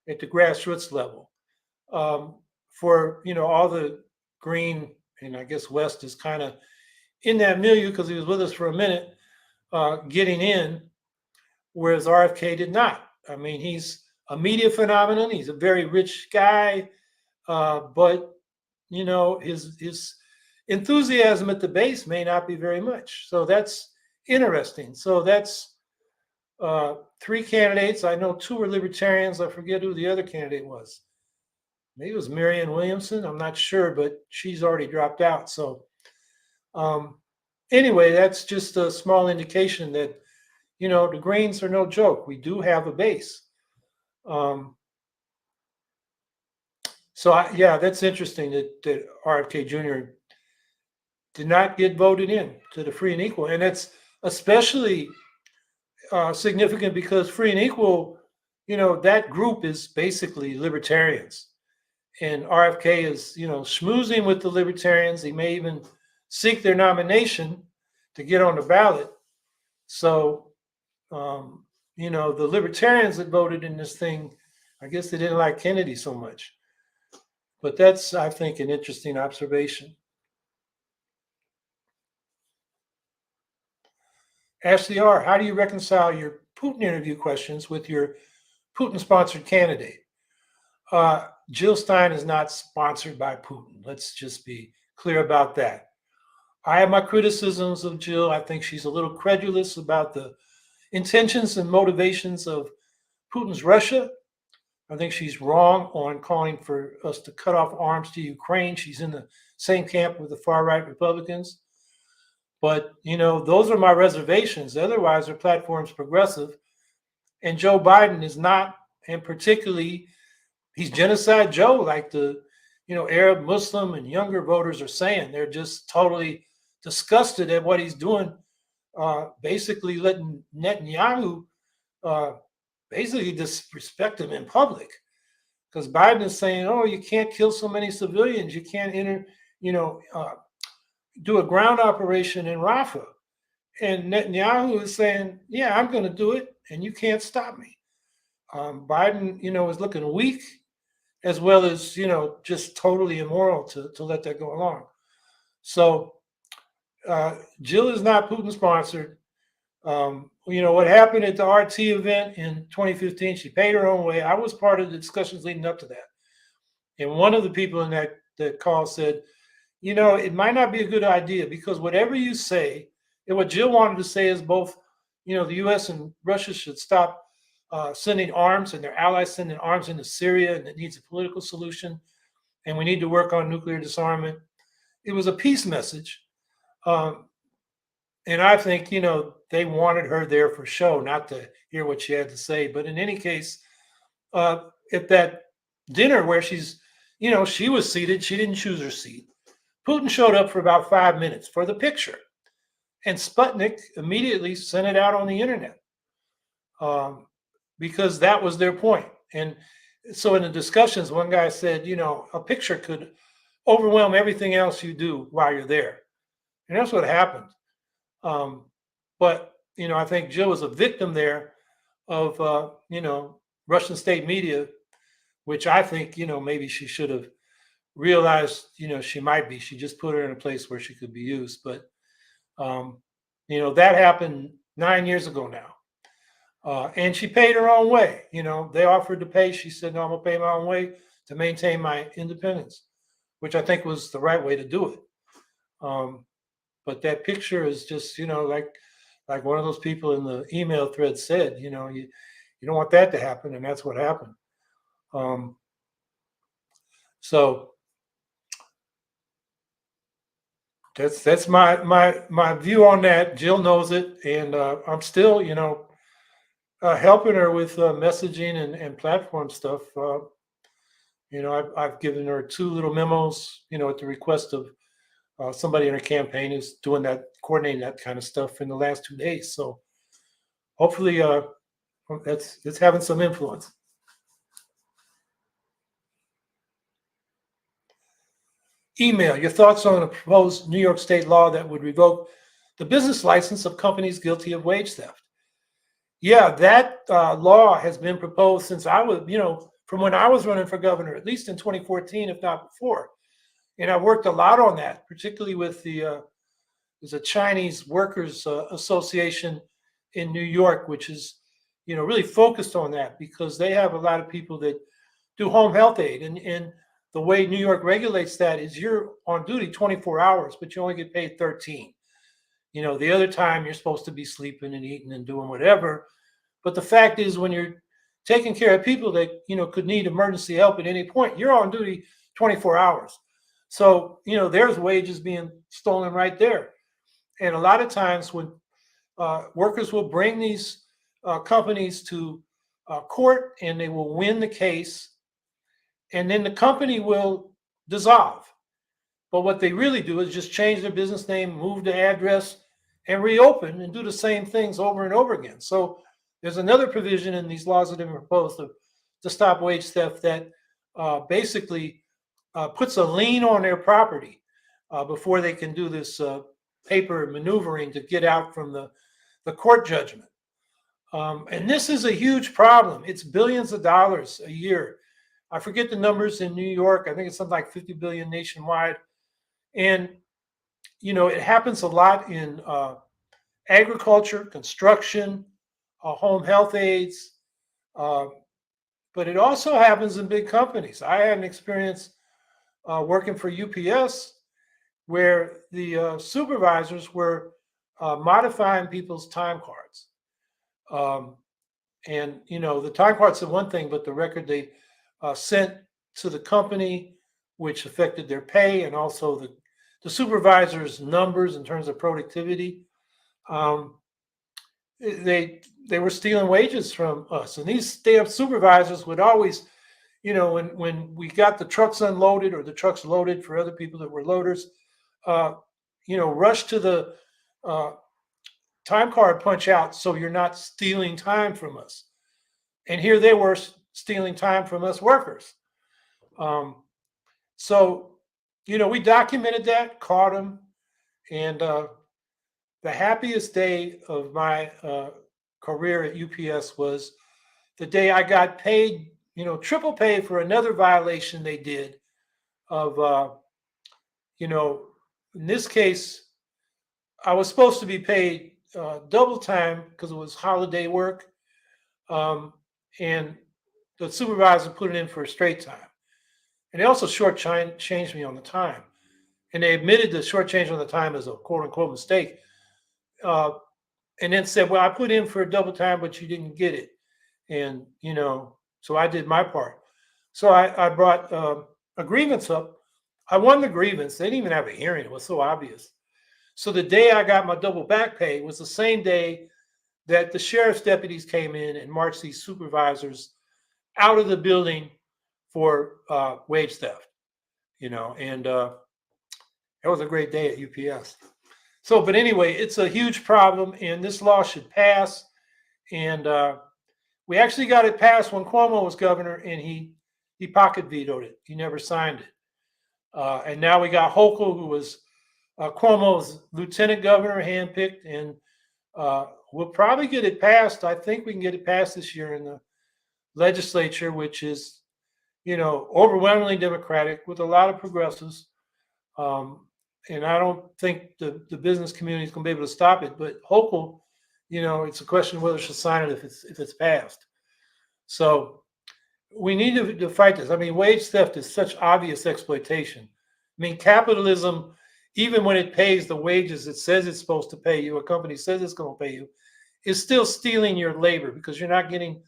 at the grassroots level. For all the Green, and I guess West is kind of in that milieu because he was with us for a minute, getting in, whereas RFK did not. I mean, he's a media phenomenon. He's a very rich guy, but his enthusiasm at the base may not be very much. So that's interesting. So that's 3 candidates. I know 2 were libertarians. I forget who the other candidate was. Maybe it was Marianne Williamson. I'm not sure, but she's already dropped out. So anyway, that's just a small indication that the Greens are no joke. We do have a base. Yeah, that's interesting that RFK Jr. did not get voted in to the free and equal. And it's especially significant because free and equal, that group is basically libertarians. And RFK is, schmoozing with the libertarians. He may even seek their nomination to get on the ballot. So, the libertarians that voted in this thing, I guess they didn't like Kennedy so much. But that's, I think, an interesting observation. Ashley R., how do you reconcile your Putin interview questions with your Putin-sponsored candidate? Jill Stein is not sponsored by Putin. Let's just be clear about that. I have my criticisms of Jill. I think she's a little credulous about the intentions and motivations of Putin's Russia. I think she's wrong on calling for us to cut off arms to Ukraine. She's in the same camp with the far-right Republicans. But, those are my reservations. Otherwise, her platform's progressive. And Joe Biden is not, and particularly, he's genocide Joe, like the, Arab, Muslim, and younger voters are saying. They're just totally disgusted at what he's doing, basically letting Netanyahu basically disrespect him in public. Because Biden is saying, oh, you can't kill so many civilians. You can't do a ground operation in Rafah. And Netanyahu is saying, yeah, I'm going to do it, and you can't stop me. Biden, is looking weak, as well as, just totally immoral to let that go along. So Jill is not Putin sponsored. What happened at the RT event in 2015, she paid her own way. I was part of the discussions leading up to that. And one of the people in that call said, it might not be a good idea because whatever you say, and what Jill wanted to say is both, the U.S. and Russia should stop sending arms and their allies sending arms into Syria, and it needs a political solution. And we need to work on nuclear disarmament. It was a peace message. And I think, they wanted her there for show, not to hear what she had to say. But in any case, at that dinner where she's, she was seated, she didn't choose her seat. Putin showed up for about 5 minutes for the picture. And Sputnik immediately sent it out on the internet, um, because that was their point. And so in the discussions, one guy said, a picture could overwhelm everything else you do while you're there. And that's what happened. Um, but, I think Jill was a victim there of, Russian state media, which I think, maybe she should have realized, she might be. She just put her in a place where she could be used. But, um, that happened 9 years ago now. And she paid her own way. They offered to pay. She said, no, I'm going to pay my own way to maintain my independence, which I think was the right way to do it. But that picture is just, like one of those people in the email thread said, you don't want that to happen. And that's what happened. So that's my view on that. Jill knows it. And I'm still, helping her with messaging and platform stuff. I've given her 2 little memos, at the request of somebody in her campaign who's doing that, coordinating that kind of stuff in the last 2 days. So hopefully, it's having some influence. Email your thoughts on a proposed New York State law that would revoke the business license of companies guilty of wage theft. Yeah, that law has been proposed since I was, from when I was running for governor, at least in 2014, if not before. And I worked a lot on that, particularly with there's a Chinese Workers Association in New York, which is, really focused on that because they have a lot of people that do home health aid. And the way New York regulates that is you're on duty 24 hours, but you only get paid 13. The other time you're supposed to be sleeping and eating and doing whatever. But the fact is, when you're taking care of people that, could need emergency help at any point, you're on duty 24 hours. So, there's wages being stolen right there. And a lot of times when workers will bring these companies to court and they will win the case, and then the company will dissolve. But what they really do is just change their business name, move the address, and reopen and do the same things over and over again. So there's another provision in these laws that have been proposed to stop wage theft that basically puts a lien on their property before they can do this paper maneuvering to get out from the court judgment. And this is a huge problem. It's billions of dollars a year. I forget the numbers in New York. I think it's something like 50 billion nationwide. And, it happens a lot in agriculture, construction, home health aides, but it also happens in big companies. I had an experience working for UPS where the supervisors were modifying people's time cards. And, the time cards are one thing, but the record they sent to the company, which affected their pay and also the supervisors' numbers in terms of productivity. They were stealing wages from us, and these damn supervisors would always, when we got the trucks unloaded or the trucks loaded for other people that were loaders, rush to the time card punch out so you're not stealing time from us. And here they were stealing time from us workers. So, we documented that, caught them, and the happiest day of my career at UPS was the day I got paid, triple pay for another violation they did of, in this case, I was supposed to be paid double time because it was holiday work. And the supervisor put it in for a straight time. And they also shortchanged me on the time. And they admitted the shortchange on the time as a quote unquote mistake. And then said, well, I put in for a double time, but you didn't get it. And, so I did my part. So I brought a grievance up. I won the grievance. They didn't even have a hearing. It was so obvious. So the day I got my double back pay was the same day that the sheriff's deputies came in and marched these supervisors out of the building for wage theft, and it was a great day at UPS. So, but anyway, it's a huge problem, and this law should pass. And we actually got it passed when Cuomo was governor, and he pocket vetoed it. He never signed it. And now we got Hochul, who was Cuomo's lieutenant governor, handpicked, and we'll probably get it passed. I think we can get it passed this year in the legislature, which is, overwhelmingly Democratic with a lot of progressives. And I don't think the business community is going to be able to stop it. But Hochul, it's a question of whether she'll sign it if it's passed. So we need to fight this. I mean, wage theft is such obvious exploitation. I mean, capitalism, even when it pays the wages it says it's supposed to pay you, a company says it's going to pay you, is still stealing your labor because you're not getting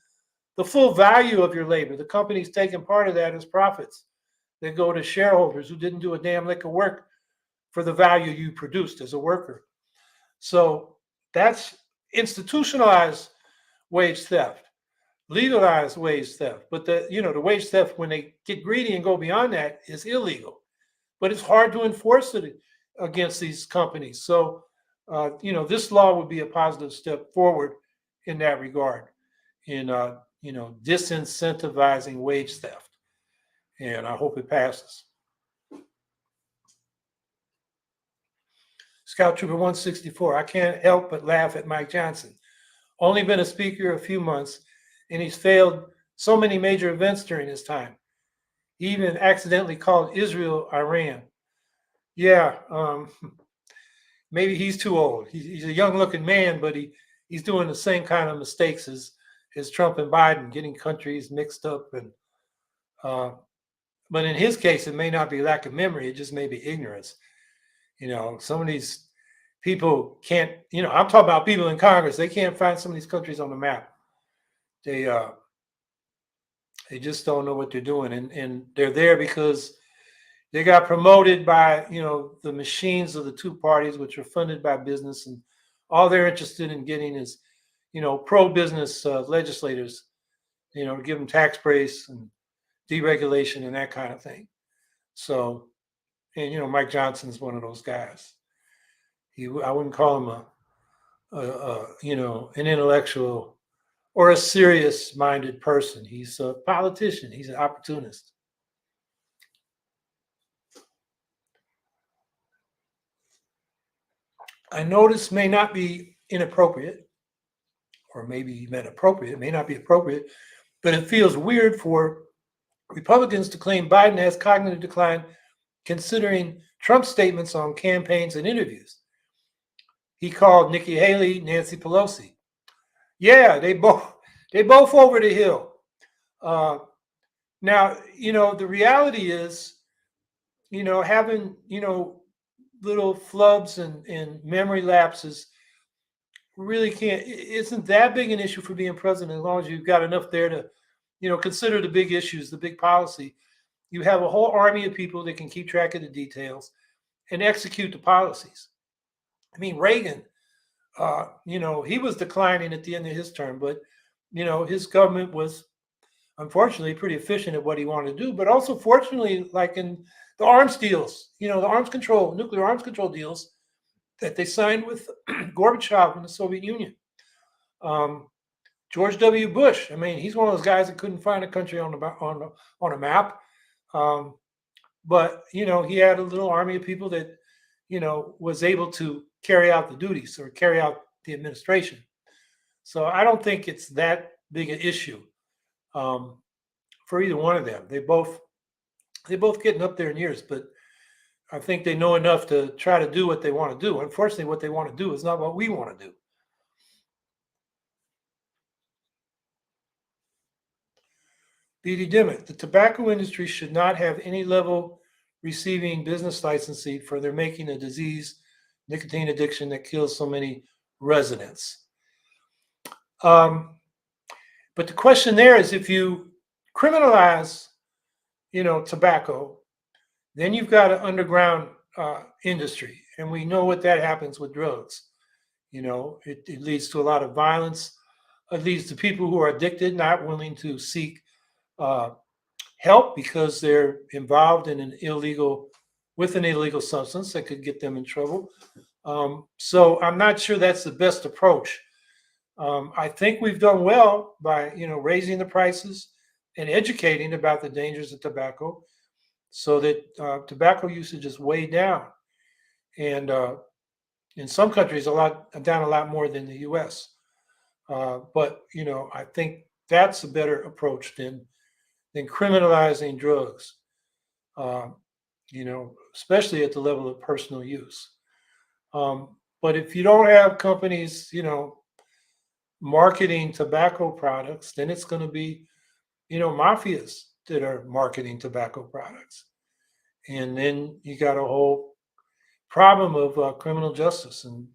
the full value of your labor. The company's taking part of that as profits that go to shareholders who didn't do a damn lick of work for the value you produced as a worker. So that's institutionalized wage theft, legalized wage theft. But the wage theft, when they get greedy and go beyond that, is illegal. But it's hard to enforce it against these companies. So, this law would be a positive step forward in that regard, in disincentivizing wage theft. And I hope it passes. Scout Trooper 164, I can't help but laugh at Mike Johnson. Only been a speaker a few months, and he's failed so many major events during his time. He even accidentally called Israel Iran. Yeah, maybe he's too old. He's a young-looking man, but he's doing the same kind of mistakes as Trump and Biden, getting countries mixed up. And but in his case, it may not be lack of memory; it just may be ignorance. Some of these people can't. I'm talking about people in Congress. They can't find some of these countries on the map. They just don't know what they're doing, and they're there because they got promoted by the machines of the two parties, which are funded by business, and all they're interested in getting is pro-business legislators, to give them tax breaks and deregulation and that kind of thing. So, and Mike Johnson's one of those guys. I wouldn't call him an intellectual or a serious-minded person. He's a politician. He's an opportunist. I know this may not be inappropriate, or maybe even appropriate. It may not be appropriate, but it feels weird for Republicans to claim Biden has cognitive decline, considering Trump's statements on campaigns and interviews. He called Nikki Haley Nancy Pelosi. Yeah, they both over the hill. Now, the reality is, having little flubs and memory lapses really isn't that big an issue for being president, as long as you've got enough there to consider the big issues, the big policy. You have a whole army of people that can keep track of the details and execute the policies. I mean, Reagan, he was declining at the end of his term, but his government was unfortunately pretty efficient at what he wanted to do, but also fortunately, like in the arms deals, the nuclear arms control deals that they signed with Gorbachev and the Soviet Union. George W. Bush, I mean, he's one of those guys that couldn't find a country on a map. But he had a little army of people that was able to carry out the duties or carry out the administration. So I don't think it's that big an issue for either one of them. They're both getting up there in years, but I think they know enough to try to do what they want to do. Unfortunately, what they want to do is not what we want to do. B.D. Dimmitt, the tobacco industry should not have any level receiving business licensing for their making a disease, nicotine addiction, that kills so many residents. But the question there is, if you criminalize, tobacco, then you've got an underground industry, and we know what that happens with drugs. It leads to a lot of violence. It leads to people who are addicted, not willing to seek help because they're involved in an illegal substance that could get them in trouble. So I'm not sure that's the best approach. I think we've done well by raising the prices and educating about the dangers of tobacco, so that tobacco usage is way down, and in some countries a lot more than the U.S. But I think that's a better approach than criminalizing drugs. Uh, Especially at the level of personal use. But if you don't have companies, marketing tobacco products, then it's going to be, mafias that are marketing tobacco products, and then you got a whole problem of criminal justice. And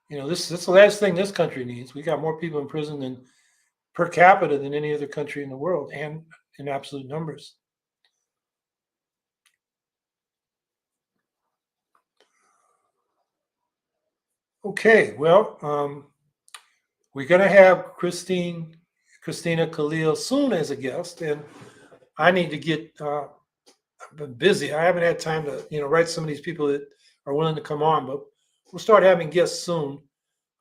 this the last thing this country needs. We got more people in prison than per capita than any other country in the world, and in absolute numbers. Okay, well, we're going to have Christina Khalil soon as a guest, and I need to get. I've been busy. I haven't had time to write some of these people that are willing to come on, but we'll start having guests soon.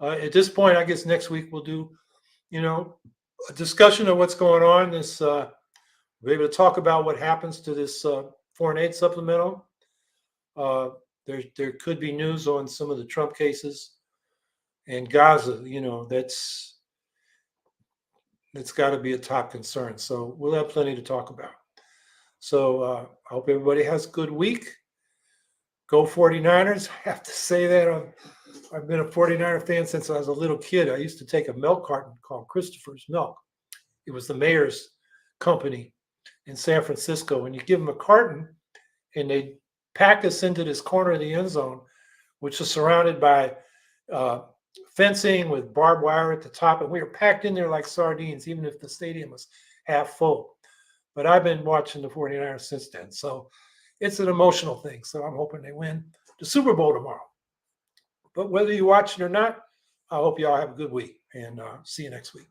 At this point, I guess next week we'll do a discussion of what's going on. We're able to talk about what happens to this foreign aid supplemental. Uh, there could be news on some of the Trump cases and Gaza. That's got to be a top concern. So we'll have plenty to talk about. So I hope everybody has a good week. Go 49ers. I have to say that. I've been a 49er fan since I was a little kid. I used to take a milk carton called Christopher's Milk. It was the mayor's company in San Francisco. And you give them a carton, and they pack us into this corner of the end zone, which is surrounded by fencing with barbed wire at the top. And we were packed in there like sardines, even if the stadium was half full. But I've been watching the 49ers since then. So it's an emotional thing. So I'm hoping they win the Super Bowl tomorrow. But whether you watch it or not, I hope you all have a good week, and see you next week.